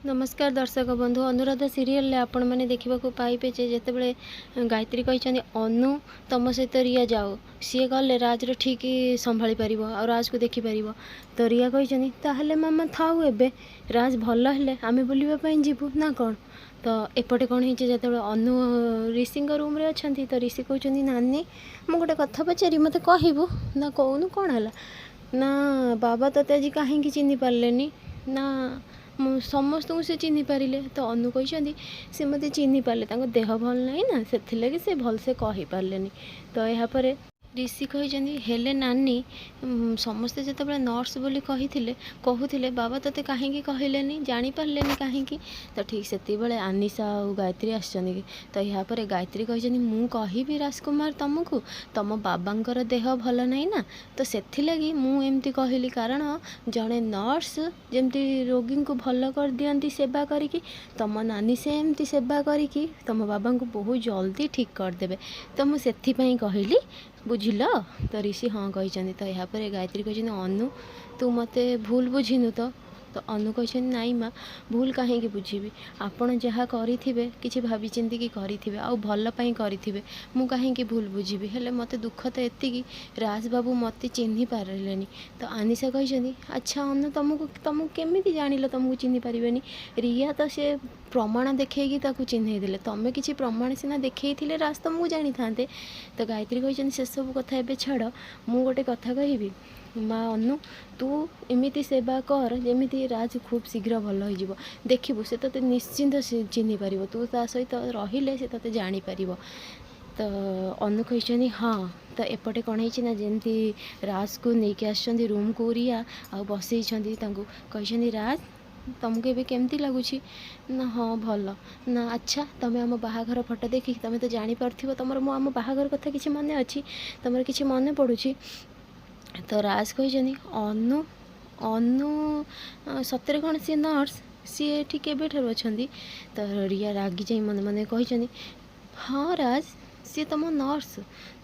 नमस्कार दर्शक बंधु अनुराधा सीरियल आपण मैंने देखा पाइबे जिते गायत्री कहते अनु तुम सहित रिया जाओ सी गले राज ठीक संभाली पार और राज को देखिपर तो रिया कहते मामा थाऊ एबे राज भल हेले आम बुलापी जीवु ना कौन तो एपटे कौन हो जो अनु ऋषि रूम रे अच्छा तो ऋषि कहते नानी मु गोटे कथा पचारि मत कहबू ना कौन कौन है ना बाबा तोते आज कहीं चिन्ह पारे ना समस्त को से चिन्ह पारे तो अनु कहते सी मत चिन्ह पारे देह भल ना से से भल से कही पारे तो यापर ऋषि कहते हेले नानी समस्ते जो नर्स बोली कहते बाबा तोते कहीं कहले जापारे कहीं तो ठीक से आनिशा और गायत्री आसछन तो यापर गायत्री कहते मु कहि राजकुमार तुमको तुम बाबांकर देह भल नहीं ना तो से मुझे कहली कारण जड़े नर्स जमती रोगी को भल कर दियंती सेवा करी तुम नानी से एमती सेवा करी तुम बाबा को बहुत जल्दी ठीक करदे तो मुझे कहली बुझिल तो ऋषि हाँ कहते तो यापर गायत्री कहते अनु तू मत भूल बुझीनु तो अनु कहते नाई माँ भूल कहीं बुझी आपड़ जहाँ करें कि भाभी चिंती करेंगे आउ भलपाई करेंगे मु कहीं भूल बुझी हेले मत दुख तो एति राज बाबू मत चिन्ह पारे तो आनिशा कहते अच्छा अनु तुमको केमी जान तुमको चिन्ह पारे रिया तो सी प्रमाण देखी चिन्ह देले तुम किसी प्रमाण सीना देखई राज तुमको जानी था तो गायत्री कहते से सब कथा ए छाड़ मु गोटे कथा कहि माँ अनु तू एमती सेवा कर जमी राज खूब शीघ्र भल हो देखू से तो निश्चिंत चिन्ह पार तू ता सहित रहिले से ते जापर तो अनु कहते हाँ तो एपटे कौन है जमी राज को लेकिन आस रूम को रिया आ बसई कहते राज तुमको एवं केमती लगुच ना हाँ भल ना अच्छा तुम आम बाहाघर फोटो देखिक तुम तो जापर तुम आम बाहाघर कथा कि मन अच्छी तुम कि मन पड़ुची तो राज कहते अनु अनु सतरे कौन सी नर्स सी एठी केबे ठार अच्छा तो रिया रागी जाई मन मन कहते हाँ राज सी तुम नर्स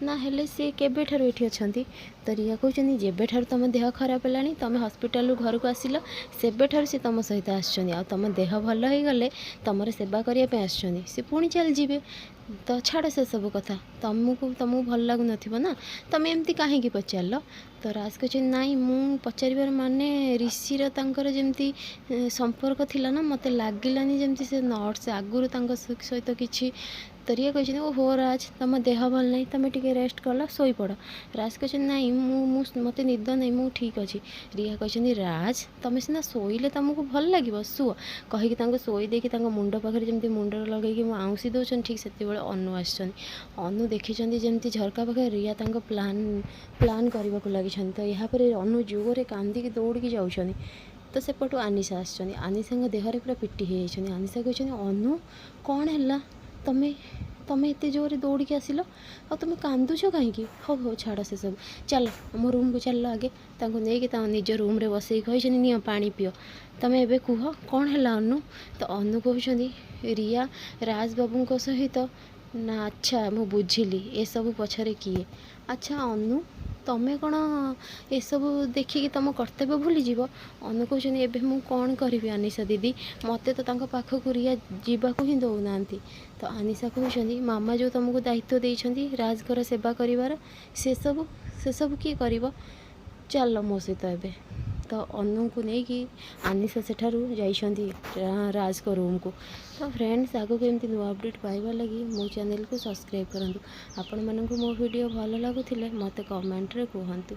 ना हेले सी केबे ठार एठी अच्छा तो रिया कहते जेबे ठार तुम देह खराब है तुम हॉस्पिटल घर को आसिल सेबे ठार सी तुम सहित आसुम देह भल हो गले तुम सेवा करने सी पुणी चल जीवे तो छाड़ से सब कथा तुमको भल लगुन ना तुम एमती कहीं पचार तो राज कहते नाई मु पचार माने ऋषिर जमती संपर्क थिला ना मत लगिलानी जमती से नर्स आगुरी सहित किसी तो रिया कहते ओहो राज तुम देह भल नहीं तुम टे रेस्ट कल शोई पड़ राज कहते नाई मत निद नहीं मु ठीक अच्छी रिया कहते राज तुम सीना शोले तुमको भल लगे शुआ कहीकि शोई देकी मुंड पाखे जमी मुंड लगे आउसी दौरान ठीक से अनु आसन अनु देखी जमी झरका पाखे रिया प्लान करने को लगी तो यापर अनु जुगरे कांदिकी दौड़ी जाऊँ तो सेपटू आनिशा आसछन आनिशा देहरे पूरा पिटी हो आनिशा कहते अनु कौन है तुम्हें एत जोर दौड़ी आसिल आ तुम कांदुच कहीं हो हो छाड़ से सब चल आम रूम को चल आगे नहीं निज रूम रे बसई कही नि पानी पियो तुम एबे कुह कौन है अनु तो अनु कहते रिया राज बाबू सहित ना अच्छा मु बुझिली ए सब पछरे किए अच्छा अनु तमें कौन ये सब देखिकी तुम कर्तव्य भूली जीव अनु कहते एबे मु कौन करी आनिशा दीदी मत तो पाखक रिया जावाक ही दौना तो आनिशा कहते मामा जो तुमको दायित्व देइछंती राजगर सेवा करिवार से सब किए कर चल मो सहित एबे तो अनु को लेकिन आनिशा सेठारू जाइछंती राज को रूम को तो फ्रेंड्स आगो एमती नुआ अपडेट पाइबा लगी मो चैनल को सब्सक्राइब करंतु आपण मानकु मो वीडियो भल लगुथिले मते कमेंट रे कहंतु।